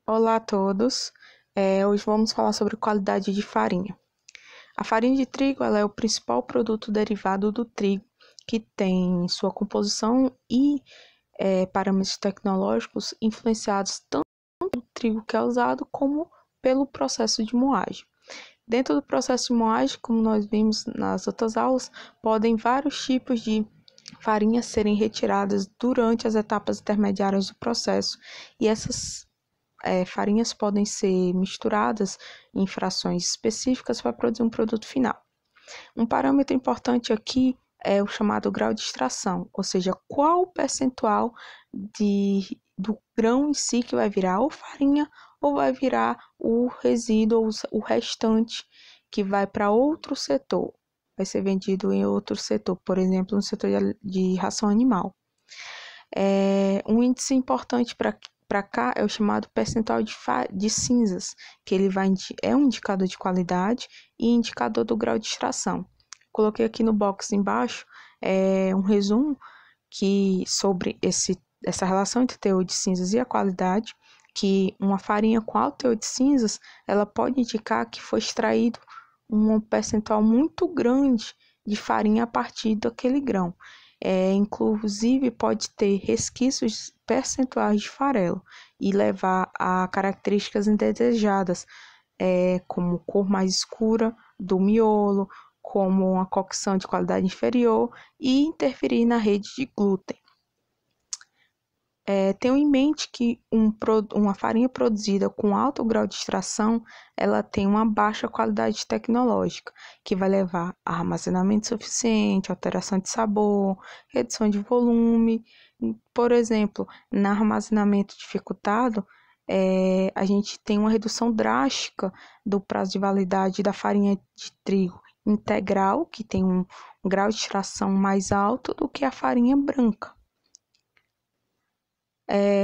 Olá a todos. Hoje vamos falar sobre qualidade de farinha. A farinha de trigo ela é o principal produto derivado do trigo, que tem sua composição e parâmetros tecnológicos influenciados tanto pelo trigo que é usado como pelo processo de moagem. Dentro do processo de moagem, como nós vimos nas outras aulas, podem vários tipos de farinhas serem retiradas durante as etapas intermediárias do processo, e essas farinhas podem ser misturadas em frações específicas para produzir um produto final. Um parâmetro importante aqui é o chamado grau de extração, ou seja, qual o percentual do grão em si que vai virar ou farinha ou vai virar o resíduo, ou o restante, que vai para outro setor, vai ser vendido em outro setor, por exemplo, no setor de ração animal. Um índice importante para cá é o chamado percentual de cinzas, que ele é um indicador de qualidade e indicador do grau de extração. Coloquei aqui no box embaixo um resumo sobre essa relação entre teor de cinzas e a qualidade, que uma farinha com alto teor de cinzas, ela pode indicar que foi extraído um percentual muito grande de farinha a partir daquele grão. Inclusive, pode ter resquícios percentuais de farelo e levar a características indesejadas, como cor mais escura do miolo, como uma cocção de qualidade inferior e interferir na rede de glúten. Tenham em mente que uma farinha produzida com alto grau de extração, ela tem uma baixa qualidade tecnológica, que vai levar a armazenamento suficiente, alteração de sabor, redução de volume. Por exemplo, no armazenamento dificultado, a gente tem uma redução drástica do prazo de validade da farinha de trigo integral, que tem um grau de extração mais alto do que a farinha branca.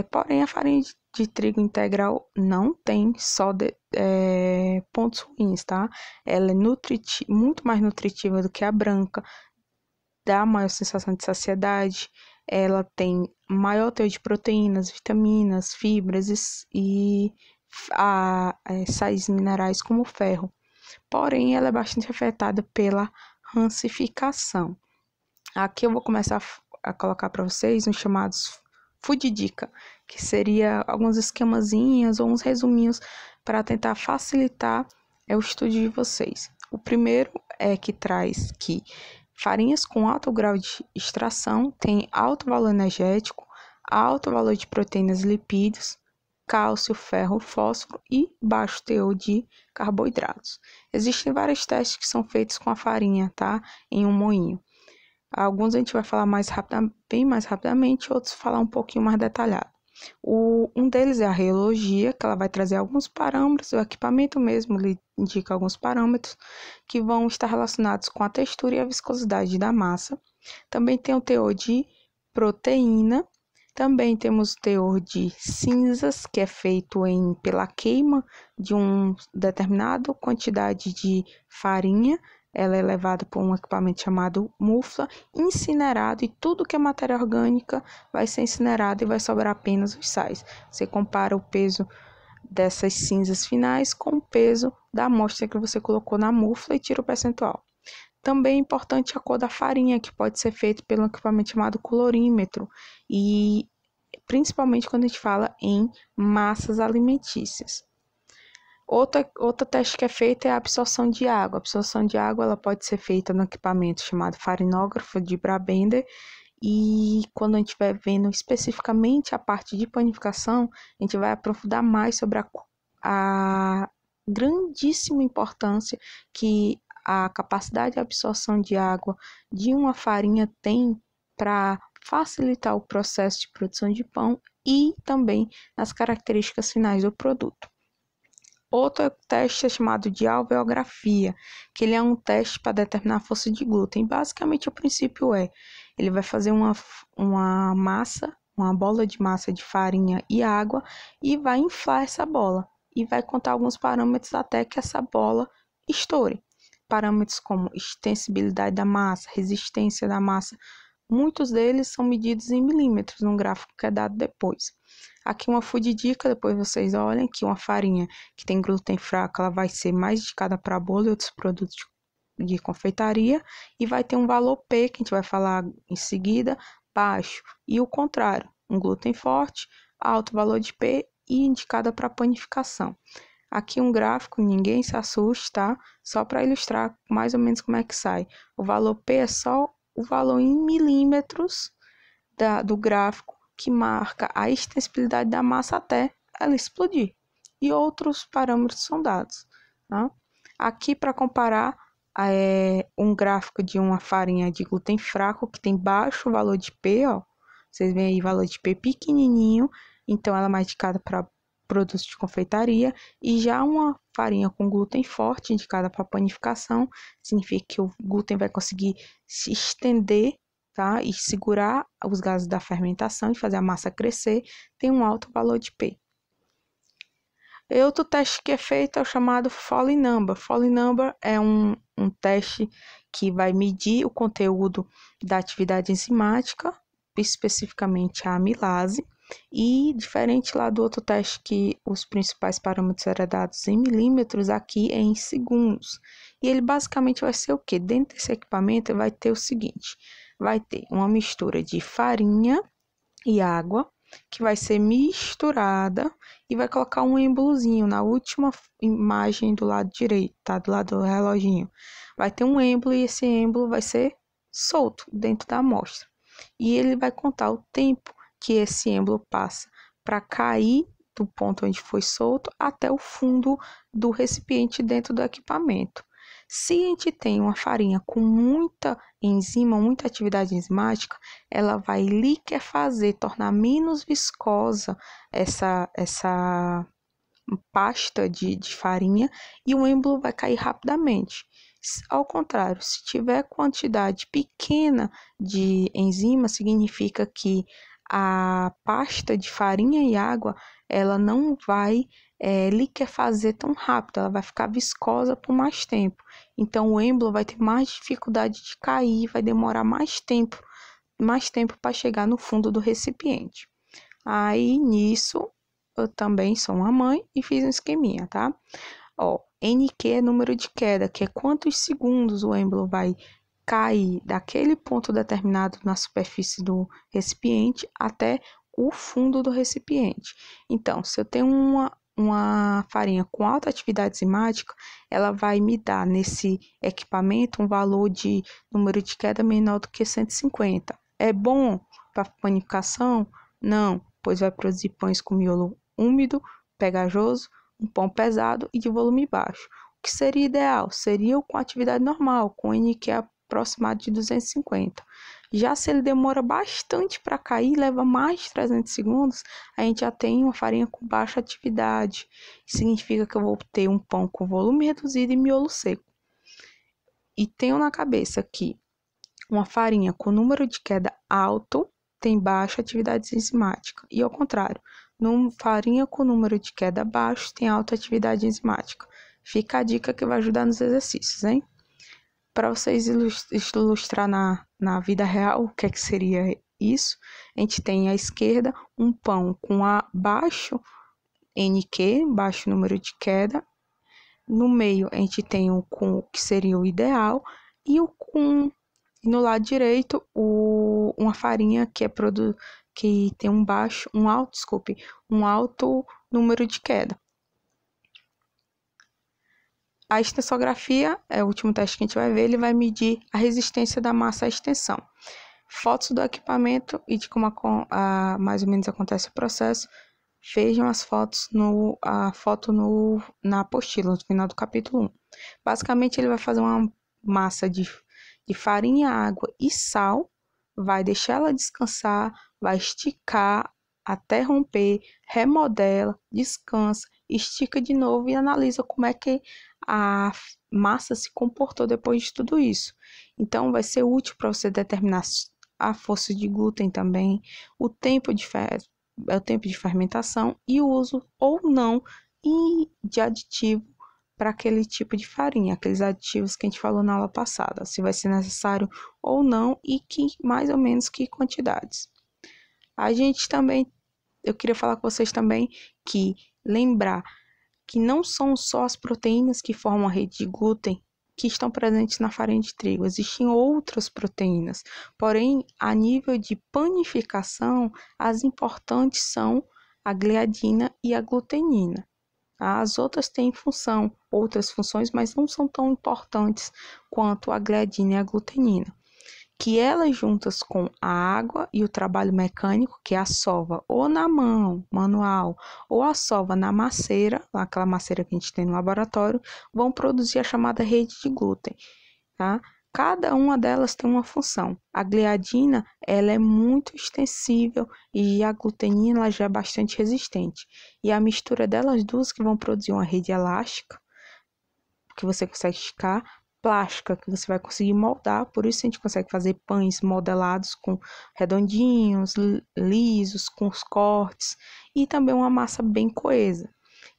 Porém, a farinha de trigo integral não tem só pontos ruins, tá? Ela é muito mais nutritiva do que a branca, dá maior sensação de saciedade, ela tem maior teor de proteínas, vitaminas, fibras e sais minerais como ferro. Porém, ela é bastante afetada pela rancificação. Aqui eu vou começar a colocar para vocês uns chamados Food Dica, que seria alguns esquemazinhos ou uns resuminhos para tentar facilitar o estudo de vocês. O primeiro é que traz que farinhas com alto grau de extração têm alto valor energético, alto valor de proteínas e lipídios, cálcio, ferro, fósforo e baixo teor de carboidratos. Existem vários testes que são feitos com a farinha, tá? Em um moinho. Alguns a gente vai falar bem mais rapidamente, outros falar um pouquinho mais detalhado. Um deles é a reologia, que ela vai trazer alguns parâmetros, o equipamento mesmo lhe indica alguns parâmetros que vão estar relacionados com a textura e a viscosidade da massa. Também tem o teor de proteína, também temos o teor de cinzas, que é feito pela queima de uma determinada quantidade de farinha. Ela é levada por um equipamento chamado mufla, incinerado, e tudo que é matéria orgânica vai ser incinerado e vai sobrar apenas os sais. Você compara o peso dessas cinzas finais com o peso da amostra que você colocou na mufla e tira o percentual. Também é importante a cor da farinha, que pode ser feita pelo equipamento chamado colorímetro, e principalmente quando a gente fala em massas alimentícias. Outro teste que é feito é a absorção de água. A absorção de água ela pode ser feita no equipamento chamado farinógrafo de Brabender, e quando a gente vai vendo especificamente a parte de panificação, a gente vai aprofundar mais sobre a grandíssima importância que a capacidade de absorção de água de uma farinha tem para facilitar o processo de produção de pão e também nas características finais do produto. Outro teste é chamado de alveografia, que ele é um teste para determinar a força de glúten. Basicamente, o princípio ele vai fazer uma massa, uma bola de massa de farinha e água, e vai inflar essa bola, e vai contar alguns parâmetros até que essa bola estoure. Parâmetros como extensibilidade da massa, resistência da massa muitos deles são medidos em milímetros, num gráfico que é dado depois. Aqui uma food dica, depois vocês olhem que uma farinha que tem glúten fraco, ela vai ser mais indicada para bolo e outros produtos de confeitaria, e vai ter um valor P, que a gente vai falar em seguida, baixo. E o contrário, um glúten forte, alto valor de P e indicada para panificação. Aqui um gráfico, ninguém se assuste, tá? Só para ilustrar mais ou menos como é que sai. O valor P é só o valor em milímetros do gráfico que marca a extensibilidade da massa até ela explodir. E outros parâmetros são dados, tá? Aqui, para comparar, um gráfico de uma farinha de glúten fraco que tem baixo valor de P, ó. Vocês veem aí valor de P pequenininho, então ela é mais indicada para produtos de confeitaria, e já uma farinha com glúten forte, indicada para panificação, significa que o glúten vai conseguir se estender, tá? E segurar os gases da fermentação e fazer a massa crescer, tem um alto valor de P. E outro teste que é feito é o chamado Foley Number. Foley Number é um teste que vai medir o conteúdo da atividade enzimática, especificamente a amilase, e diferente lá do outro teste que os principais parâmetros eram dados em milímetros, aqui é em segundos. E ele basicamente vai ser o quê? Dentro desse equipamento vai ter o seguinte, vai ter uma mistura de farinha e água, que vai ser misturada, e vai colocar um êmbolozinho na última imagem do lado direito, tá? Do lado do reloginho. Vai ter um êmbolo e esse êmbolo vai ser solto dentro da amostra. E ele vai contar o tempo que esse êmbolo passa para cair do ponto onde foi solto até o fundo do recipiente dentro do equipamento. Se a gente tem uma farinha com muita enzima, muita atividade enzimática, ela vai liquefazer, tornar menos viscosa essa pasta de farinha, e o êmbolo vai cair rapidamente. Ao contrário, se tiver quantidade pequena de enzima, significa que a pasta de farinha e água, ela não vai liquefazer tão rápido, ela vai ficar viscosa por mais tempo. Então, o êmbolo vai ter mais dificuldade de cair, vai demorar mais tempo para chegar no fundo do recipiente. Aí, nisso, eu também sou uma mãe e fiz um esqueminha, tá? Ó, NQ é número de queda, que é quantos segundos o êmbolo vai cair daquele ponto determinado na superfície do recipiente até o fundo do recipiente. Então, se eu tenho uma farinha com alta atividade enzimática, ela vai me dar nesse equipamento um valor de número de queda menor do que 150. É bom para panificação? Não, pois vai produzir pães com miolo úmido, pegajoso, um pão pesado e de volume baixo. O que seria ideal? Seria com atividade normal, com NQ aproximado de 250. Já se ele demora bastante para cair, leva mais de 300 segundos, a gente já tem uma farinha com baixa atividade. Significa que eu vou ter um pão com volume reduzido e miolo seco. E tenho na cabeça que uma farinha com número de queda alto tem baixa atividade enzimática. E ao contrário, farinha com número de queda baixo tem alta atividade enzimática. Fica a dica que vai ajudar nos exercícios, hein? Para vocês ilustrar na vida real o que é que seria isso, a gente tem à esquerda um pão com baixo NQ, baixo número de queda. No meio a gente tem o que seria o ideal, e no lado direito uma farinha que tem um alto número de queda. A extensografia é o último teste que a gente vai ver, ele vai medir a resistência da massa à extensão. Fotos do equipamento e de como mais ou menos acontece o processo, vejam as fotos na apostila, no final do capítulo 1. Basicamente, ele vai fazer uma massa de farinha, água e sal, vai deixar ela descansar, vai esticar até romper, remodela, descansa, estica de novo e analisa como é que a massa se comportou depois de tudo isso. Então, vai ser útil para você determinar a força de glúten também, o tempo de fermentação e o uso ou não de aditivo para aquele tipo de farinha, aqueles aditivos que a gente falou na aula passada, se vai ser necessário ou não e que mais ou menos que quantidades. Eu queria falar com vocês também que lembrar que não são só as proteínas que formam a rede de glúten que estão presentes na farinha de trigo, existem outras proteínas, porém, a nível de panificação, as importantes são a gliadina e a glutenina. As outras têm outras funções, mas não são tão importantes quanto a gliadina e a glutenina, que elas juntas com a água e o trabalho mecânico, que é a sova ou na mão, manual, ou a sova na maceira, aquela maceira que a gente tem no laboratório, vão produzir a chamada rede de glúten, tá? Cada uma delas tem uma função. A gliadina, ela é muito extensível e a glutenina ela já é bastante resistente. E a mistura delas duas que vão produzir uma rede elástica, que você consegue esticar, plástica, que você vai conseguir moldar, por isso a gente consegue fazer pães modelados com redondinhos, lisos, com os cortes, e também uma massa bem coesa.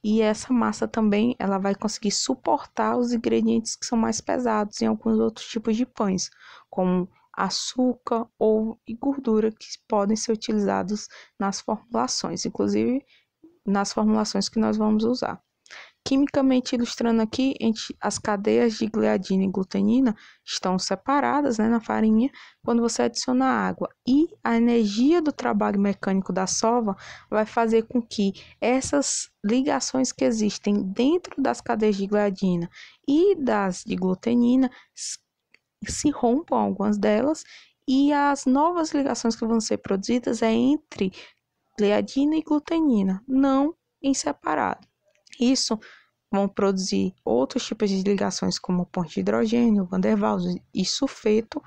E essa massa também, ela vai conseguir suportar os ingredientes que são mais pesados em alguns outros tipos de pães, como açúcar, ovo e gordura, que podem ser utilizados nas formulações, inclusive nas formulações que nós vamos usar. Quimicamente ilustrando aqui, as cadeias de gliadina e glutenina estão separadas, né, na farinha quando você adiciona água. E a energia do trabalho mecânico da sova vai fazer com que essas ligações que existem dentro das cadeias de gliadina e das de glutenina se rompam algumas delas e as novas ligações que vão ser produzidas é entre gliadina e glutenina, não em separado. Isso vão produzir outros tipos de ligações, como ponte de hidrogênio, Van der Waals e sulfeto,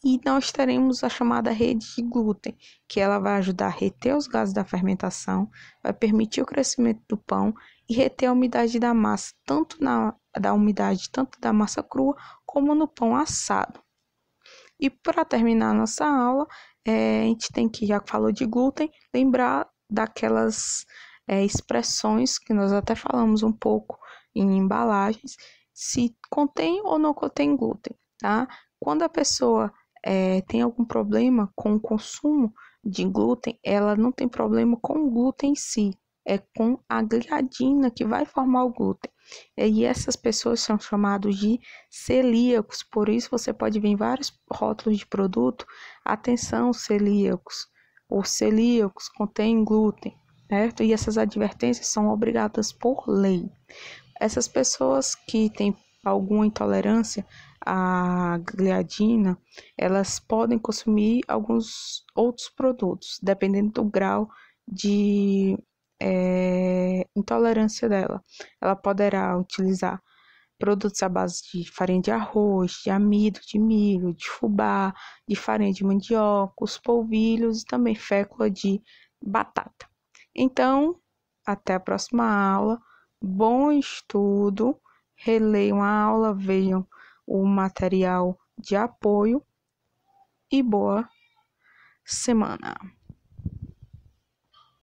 e nós teremos a chamada rede de glúten, que ela vai ajudar a reter os gases da fermentação, vai permitir o crescimento do pão e reter a umidade da massa, tanto da massa crua, como no pão assado. E para terminar a nossa aula, a gente tem que, já que falou de glúten, lembrar daquelas expressões que nós até falamos um pouco em embalagens, se contém ou não contém glúten, tá? Quando a pessoa tem algum problema com o consumo de glúten, ela não tem problema com o glúten em si, é com a gliadina que vai formar o glúten. E essas pessoas são chamadas de celíacos, por isso você pode ver em vários rótulos de produto, atenção celíacos, ou celíacos contém glúten, certo? E essas advertências são obrigadas por lei. Essas pessoas que têm alguma intolerância à gliadina, elas podem consumir alguns outros produtos, dependendo do grau de intolerância dela. Ela poderá utilizar produtos à base de farinha de arroz, de amido, de milho, de fubá, de farinha de mandioca, os polvilhos e também fécula de batata. Então, até a próxima aula. Bom estudo. Releiam a aula, vejam o material de apoio e boa semana.